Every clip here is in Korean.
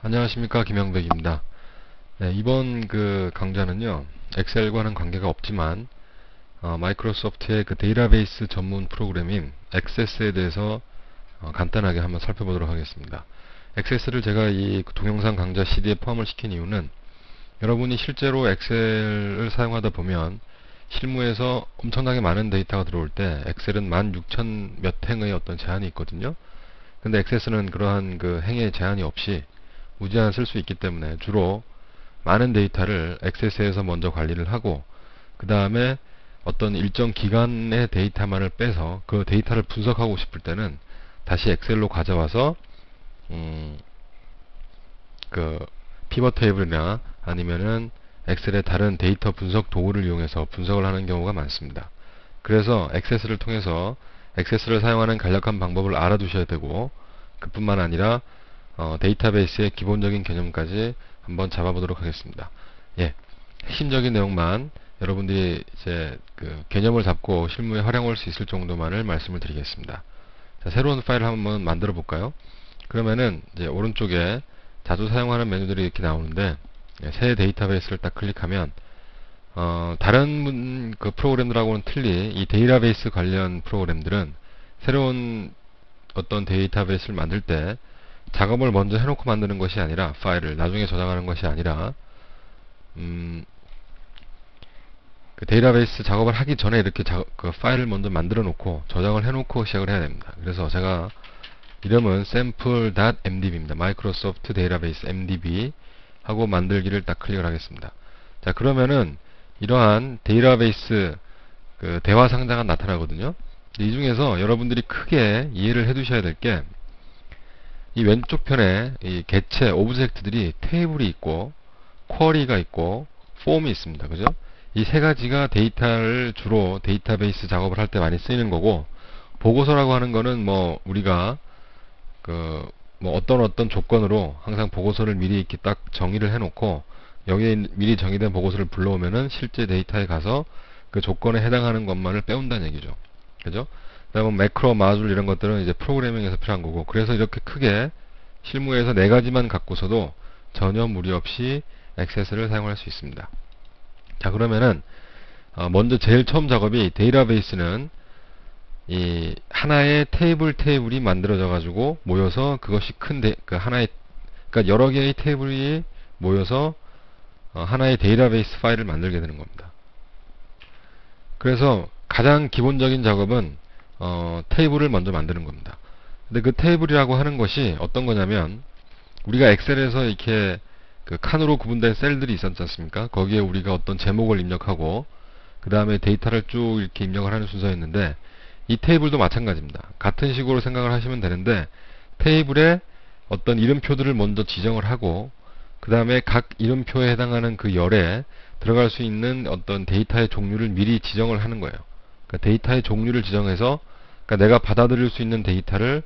안녕하십니까, 김영백입니다. 네, 이번 강좌는요, 엑셀과는 관계가 없지만 마이크로소프트의 데이터베이스 전문 프로그램인 액세스에 대해서 간단하게 한번 살펴보도록 하겠습니다. 액세스를 제가 이 동영상 강좌 CD에 포함을 시킨 이유는 여러분이 실제로 엑셀을 사용하다 보면 실무에서 엄청나게 많은 데이터가 들어올 때 엑셀은 16,000 몇 행의 어떤 제한이 있거든요. 근데 액세스는 그러한 행의 제한이 없이 무제한 쓸 수 있기 때문에 주로 많은 데이터를 액세스에서 먼저 관리를 하고 그 다음에 어떤 일정 기간의 데이터만을 빼서 그 데이터를 분석하고 싶을 때는 다시 엑셀로 가져와서 피벗 테이블이나 아니면은 엑셀의 다른 데이터 분석 도구를 이용해서 분석을 하는 경우가 많습니다. 그래서 액세스를 통해서 액세스를 사용하는 간략한 방법을 알아두셔야 되고 그뿐만 아니라 데이터베이스의 기본적인 개념까지 한번 잡아보도록 하겠습니다. 예, 핵심적인 내용만 여러분들이 이제 개념을 잡고 실무에 활용할 수 있을 정도만을 말씀을 드리겠습니다. 자, 새로운 파일을 한번 만들어 볼까요? 그러면은 이제 오른쪽에 자주 사용하는 메뉴들이 이렇게 나오는데 새 데이터베이스를 딱 클릭하면 다른 프로그램들하고는 틀리 이 데이터베이스 관련 프로그램들은 새로운 어떤 데이터베이스를 만들 때 작업을 먼저 해놓고 만드는 것이 아니라 파일을 나중에 저장하는 것이 아니라 데이터베이스 작업을 하기 전에 이렇게 파일을 먼저 만들어 놓고 저장을 해놓고 시작을 해야 됩니다. 그래서 제가 이름은 sample.mdb입니다. 마이크로소프트 데이터베이스 MDB 하고 만들기를 딱 클릭을 하겠습니다. 자, 그러면은 이러한 데이터베이스 대화 상자가 나타나거든요. 이 중에서 여러분들이 크게 이해를 해 두셔야 될 게 이 왼쪽 편에 이 개체 오브젝트들이 테이블이 있고 쿼리가 있고 폼이 있습니다. 그죠? 이 세 가지가 데이터를 주로 데이터베이스 작업을 할 때 많이 쓰이는 거고, 보고서라고 하는 거는 뭐 우리가 뭐 어떤 조건으로 항상 보고서를 미리 이렇게 딱 정의를 해놓고 여기에 미리 정의된 보고서를 불러오면은 실제 데이터에 가서 그 조건에 해당하는 것만을 빼온다는 얘기죠. 그죠? 그다음에 매크로, 마줄 이런 것들은 이제 프로그래밍에서 필요한 거고, 그래서 이렇게 크게 실무에서 네 가지만 갖고서도 전혀 무리 없이 액세스를 사용할 수 있습니다. 자, 그러면은 먼저 제일 처음 작업이 데이터베이스는 이 하나의 테이블이 만들어져 가지고 모여서 그것이 하나의 그러니까 여러 개의 테이블이 모여서 하나의 데이터베이스 파일을 만들게 되는 겁니다. 그래서 가장 기본적인 작업은 테이블을 먼저 만드는 겁니다. 근데 그 테이블이라고 하는 것이 어떤 거냐면 우리가 엑셀에서 이렇게 칸으로 구분된 셀들이 있었지 않습니까? 거기에 우리가 어떤 제목을 입력하고 그 다음에 데이터를 쭉 이렇게 입력을 하는 순서였는데 이 테이블도 마찬가지입니다. 같은 식으로 생각을 하시면 되는데 테이블에 어떤 이름표들을 먼저 지정을 하고 그 다음에 각 이름표에 해당하는 그 열에 들어갈 수 있는 어떤 데이터의 종류를 미리 지정을 하는 거예요. 그러니까 데이터의 종류를 지정해서 그러니까 내가 받아들일 수 있는 데이터를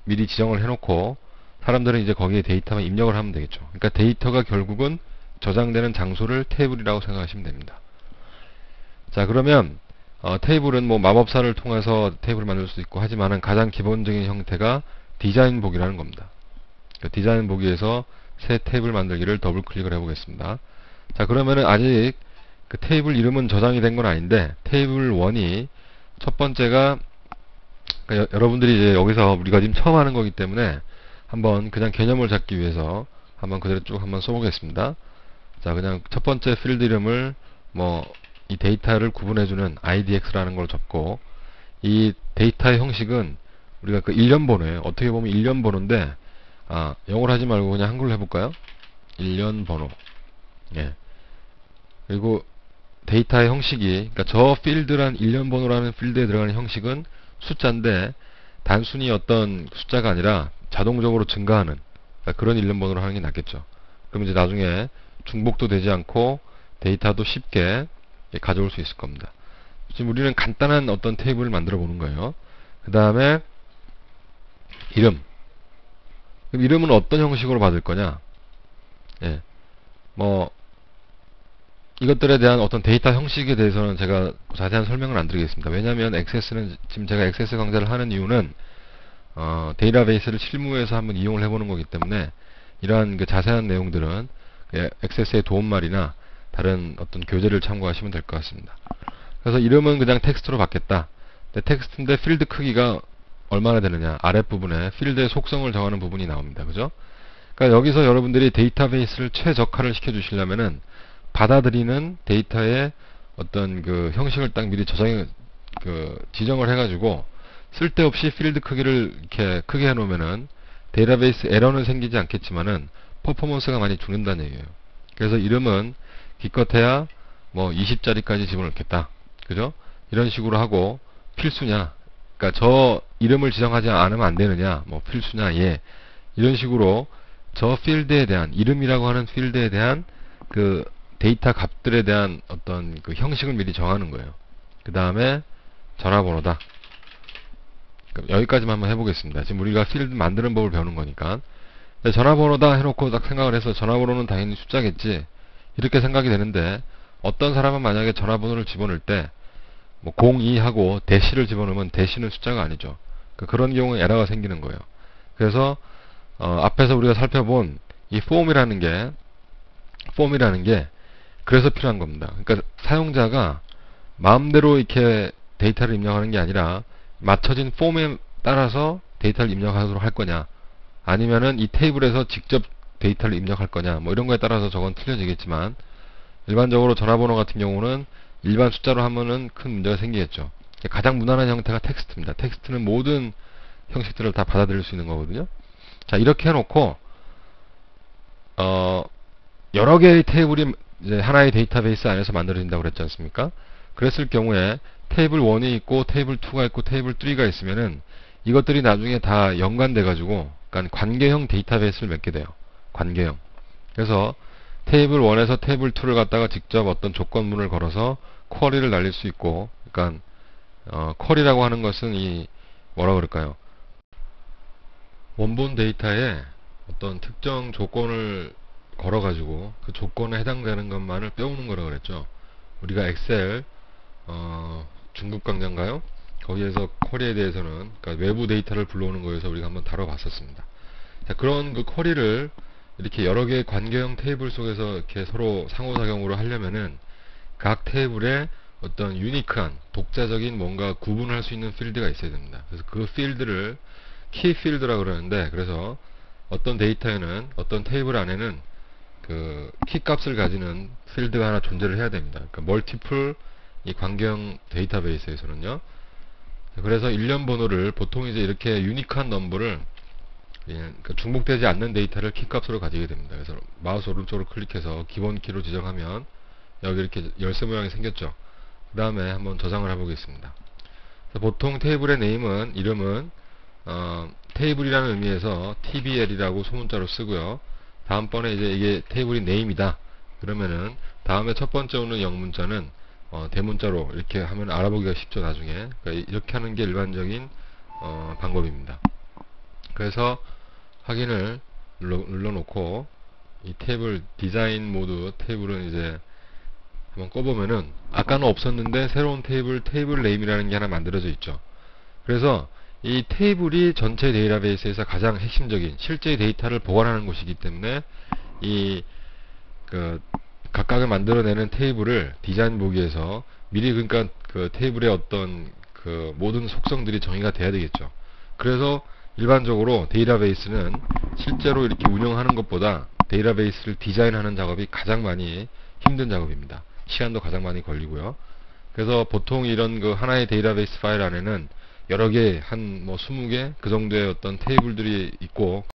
미리 지정을 해놓고 사람들은 이제 거기에 데이터만 입력을 하면 되겠죠. 그러니까 데이터가 결국은 저장되는 장소를 테이블이라고 생각하시면 됩니다. 자, 그러면 테이블은 뭐 마법사를 통해서 테이블을 만들 수도 있고 하지만은 가장 기본적인 형태가 디자인 보기라는 겁니다. 디자인 보기에서 새 테이블 만들기를 더블 클릭을 해보겠습니다. 자, 그러면은 아직 그 테이블 이름은 저장이 된 건 아닌데 테이블 1이 첫 번째가 그러니까 여러분들이 이제 여기서 우리가 지금 처음 하는 거기 때문에 한번 그냥 개념을 잡기 위해서 한번 그대로 쭉 한번 써보겠습니다. 자, 그냥 첫 번째 필드 이름을 뭐 이 데이터를 구분해주는 IDX라는 걸 적고 이 데이터의 형식은 우리가 일련 번호예요. 어떻게 보면 일련 번호인데 영어로 하지 말고 그냥 한글로 해볼까요? 일련 번호. 예. 그리고 데이터의 형식이 그러니까 저 필드란 일련 번호라는 필드에 들어가는 형식은 숫자인데 단순히 어떤 숫자가 아니라 자동적으로 증가하는 그러니까 그런 일련 번호로 하는 게 낫겠죠. 그럼 이제 나중에 중복도 되지 않고 데이터도 쉽게 가져올 수 있을 겁니다. 지금 우리는 간단한 어떤 테이블을 만들어 보는 거예요. 그 다음에 이름. 그럼 이름은 어떤 형식으로 받을 거냐? 예. 뭐 이것들에 대한 어떤 데이터 형식에 대해서는 제가 자세한 설명을 안 드리겠습니다. 왜냐하면 액세스는 지금 제가 액세스 강좌를 하는 이유는 데이터베이스를 실무에서 한번 이용을 해보는 거기 때문에 이러한 그 자세한 내용들은 액세스의 도움말이나 다른 어떤 교재를 참고하시면 될 것 같습니다. 그래서 이름은 그냥 텍스트로 받겠다. 근데 텍스트인데 필드 크기가 얼마나 되느냐, 아랫부분에 필드의 속성을 정하는 부분이 나옵니다. 그죠? 그러니까 여기서 여러분들이 데이터베이스를 최적화를 시켜주시려면은 받아들이는 데이터의 어떤 그 형식을 딱 미리 지정을 해가지고 쓸데없이 필드 크기를 이렇게 크게 해놓으면은 데이터베이스 에러는 생기지 않겠지만은 퍼포먼스가 많이 죽는다는 얘기예요. 그래서 이름은 기껏해야 뭐 20자리까지 집어넣겠다. 그죠? 이런 식으로 하고 필수냐? 그러니까 저 이름을 지정하지 않으면 안 되느냐? 뭐 필수냐? 예. 이런 식으로 저 필드에 대한 이름이라고 하는 필드에 대한 그 데이터 값들에 대한 어떤 그 형식을 미리 정하는 거예요. 그 다음에 전화번호다. 여기까지만 한번 해보겠습니다. 지금 우리가 필드 만드는 법을 배우는 거니까. 전화번호다 해놓고 딱 생각을 해서 전화번호는 당연히 숫자겠지. 이렇게 생각이 되는데 어떤 사람은 만약에 전화번호를 집어넣을 때 뭐 02하고 대시를 집어넣으면 대시는 숫자가 아니죠. 그런 경우에 에러가 생기는 거예요. 그래서 앞에서 우리가 살펴본 이 폼이라는 게 그래서 필요한 겁니다. 그러니까 사용자가 마음대로 이렇게 데이터를 입력하는 게 아니라 맞춰진 폼에 따라서 데이터를 입력하도록 할 거냐, 아니면은 이 테이블에서 직접 데이터를 입력할 거냐, 뭐 이런 거에 따라서 저건 틀려지겠지만 일반적으로 전화번호 같은 경우는 일반 숫자로 하면은 큰 문제가 생기겠죠. 가장 무난한 형태가 텍스트입니다. 텍스트는 모든 형식들을 다 받아들일 수 있는 거거든요. 자, 이렇게 해놓고 여러 개의 테이블이 이제 하나의 데이터베이스 안에서 만들어진다고 그랬지 않습니까? 그랬을 경우에 테이블 1이 있고 테이블 2가 있고 테이블 3가 있으면은 이것들이 나중에 다 연관돼 가지고 그러니까 관계형 데이터베이스를 맺게 돼요. 관계형. 그래서 테이블 1에서 테이블 2를 갖다가 직접 어떤 조건문을 걸어서 쿼리를 날릴 수 있고, 그러니까 쿼리라고 하는 것은 이 뭐라 그럴까요? 원본 데이터에 어떤 특정 조건을 걸어가지고 그 조건에 해당되는 것만을 빼오는 거라 그랬죠. 우리가 엑셀 중급 강좌인가요? 거기에서 쿼리에 대해서는 그러니까 외부 데이터를 불러오는 거에서 우리가 한번 다뤄봤었습니다. 자, 그런 그 쿼리를 이렇게 여러 개의 관계형 테이블 속에서 이렇게 서로 상호작용으로 하려면은 각 테이블에 어떤 유니크한 독자적인 뭔가 구분할 수 있는 필드가 있어야 됩니다. 그래서 그 필드를 키 필드라고 그러는데, 그래서 어떤 데이터에는 어떤 테이블 안에는 그 키 값을 가지는 필드가 하나 존재를 해야 됩니다. 그러니까 멀티플 이 관계형 데이터베이스에서는요. 그래서 일련 번호를 보통 이제 이렇게 유니크한 넘버를 그러니까 중복되지 않는 데이터를 키 값으로 가지게 됩니다. 그래서 마우스 오른쪽으로 클릭해서 기본 키로 지정하면 여기 이렇게 열쇠 모양이 생겼죠. 그 다음에 한번 저장을 해보겠습니다. 보통 테이블의 네임은 이름은 테이블이라는 의미에서 tbl이라고 소문자로 쓰고요. 다음번에 이제 이게 테이블이 네임이다 그러면은 다음에 첫 번째 오는 영문자는 대문자로 이렇게 하면 알아보기가 쉽죠. 나중에 그러니까 이렇게 하는 게 일반적인 방법입니다. 그래서 확인을 눌러놓고 이 테이블 디자인 모드 테이블은 이제 한번 꺼보면은 아까는 없었는데 새로운 테이블 네임이라는 게 하나 만들어져 있죠. 그래서 이 테이블이 전체 데이터베이스에서 가장 핵심적인 실제 데이터를 보관하는 곳이기 때문에 이 각각을 만들어내는 테이블을 디자인 보기에서 미리 그러니까 그 테이블의 어떤 그 모든 속성들이 정의가 돼야 되겠죠. 그래서 일반적으로 데이터베이스는 실제로 이렇게 운영하는 것보다 데이터베이스를 디자인하는 작업이 가장 많이 힘든 작업입니다. 시간도 가장 많이 걸리고요. 그래서 보통 이런 그 하나의 데이터베이스 파일 안에는 여러 개, 한 뭐 20개 그 정도의 어떤 테이블들이 있고